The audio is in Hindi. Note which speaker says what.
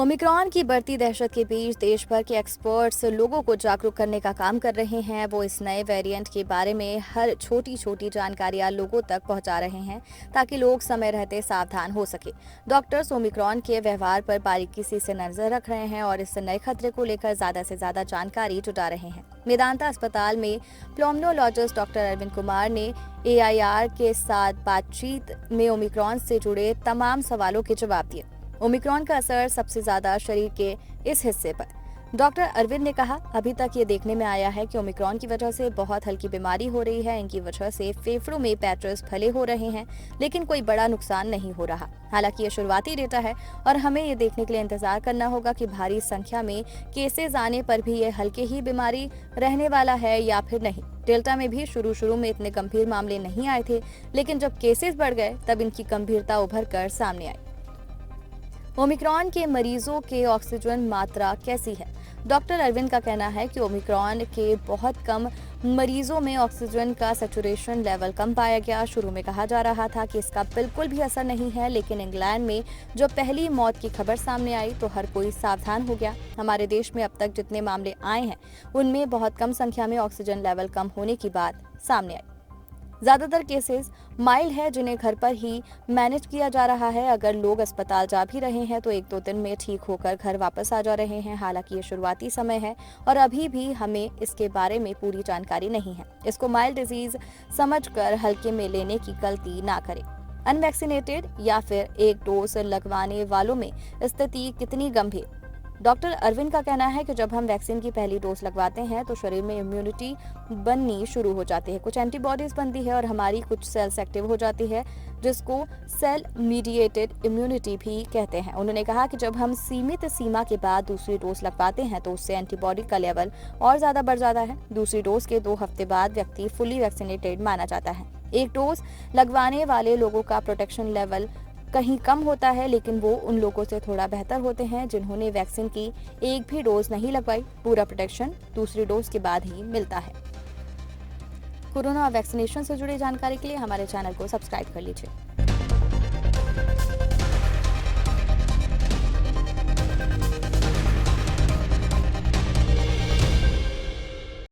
Speaker 1: ओमिक्रॉन की बढ़ती दहशत के बीच देश भर के एक्सपर्ट्स लोगों को जागरूक करने का काम कर रहे हैं। वो इस नए वेरिएंट के बारे में हर छोटी छोटी जानकारियां लोगों तक पहुंचा रहे हैं ताकि लोग समय रहते सावधान हो सके। डॉक्टर्स ओमिक्रॉन के व्यवहार पर बारीकी से नजर रख रहे हैं और इस नए खतरे को लेकर ज्यादा से ज्यादा जानकारी जुटा रहे हैं। मेदांता अस्पताल में प्लूमोनोलॉजिस्ट डॉक्टर अरविंद कुमार ने AIR के साथ बातचीत में ओमिक्रॉन से जुड़े तमाम सवालों के जवाब दिए। ओमिक्रॉन का असर सबसे ज्यादा शरीर के इस हिस्से पर। डॉक्टर अरविंद ने कहा, अभी तक ये देखने में आया है कि ओमिक्रॉन की वजह से बहुत हल्की बीमारी हो रही है। इनकी वजह से फेफड़ों में पैचेस फैले हो रहे हैं, लेकिन कोई बड़ा नुकसान नहीं हो रहा। हालांकि ये शुरुआती डेटा है और हमें ये देखने के लिए इंतजार करना होगा कि भारी संख्या में केसेस आने पर भी ये हल्के ही बीमारी रहने वाला है या फिर नहीं। डेल्टा में भी शुरू में इतने गंभीर मामले नहीं आए थे, लेकिन जब केसेस बढ़ गए तब इनकी गंभीरता उभर कर सामने आई। ओमिक्रॉन के मरीजों के ऑक्सीजन मात्रा कैसी है? डॉक्टर अरविंद का कहना है कि ओमिक्रॉन के बहुत कम मरीजों में ऑक्सीजन का सैचुरेशन लेवल कम पाया गया। शुरू में कहा जा रहा था कि इसका बिल्कुल भी असर नहीं है, लेकिन इंग्लैंड में जब पहली मौत की खबर सामने आई तो हर कोई सावधान हो गया। हमारे देश में अब तक जितने मामले आए हैं उनमें बहुत कम संख्या में ऑक्सीजन लेवल कम होने की बात सामने आई। ज्यादातर केसेस माइल्ड है जिन्हें घर पर ही मैनेज किया जा रहा है। अगर लोग अस्पताल जा भी रहे हैं तो 1-2 दिन में ठीक होकर घर वापस आ जा रहे हैं। हालांकि ये शुरुआती समय है और अभी भी हमें इसके बारे में पूरी जानकारी नहीं है। इसको माइल्ड डिजीज समझकर हल्के में लेने की गलती ना करें। अनवैक्सीनेटेड या फिर एक डोज लगवाने वालों में स्थिति कितनी गंभीर? डॉक्टर अरविंद का कहना है कि जब हम वैक्सीन की पहली डोज लगवाते हैं तो शरीर में इम्यूनिटी बननी शुरू हो जाती है। कुछ एंटीबॉडीज बनती है और हमारी कुछ सेल्स एक्टिव हो जाती है, जिसको सेल मीडिएटेड इम्यूनिटी भी कहते हैं। उन्होंने कहा कि जब हम सीमित सीमा के बाद दूसरी डोज लगवाते हैं तो उससे एंटीबॉडी का लेवल और ज्यादा बढ़ जाता है। दूसरी डोज के 2 हफ्ते बाद व्यक्ति फुली वैक्सीनेटेड माना जाता है। एक डोज लगवाने वाले लोगों का प्रोटेक्शन लेवल कहीं कम होता है, लेकिन वो उन लोगों से थोड़ा बेहतर होते हैं जिन्होंने वैक्सीन की एक भी डोज नहीं लगवाई। पूरा प्रोटेक्शन दूसरी डोज के बाद ही मिलता है। कोरोना वैक्सीनेशन से जुड़ी जानकारी के लिए हमारे चैनल को सब्सक्राइब कर लीजिए।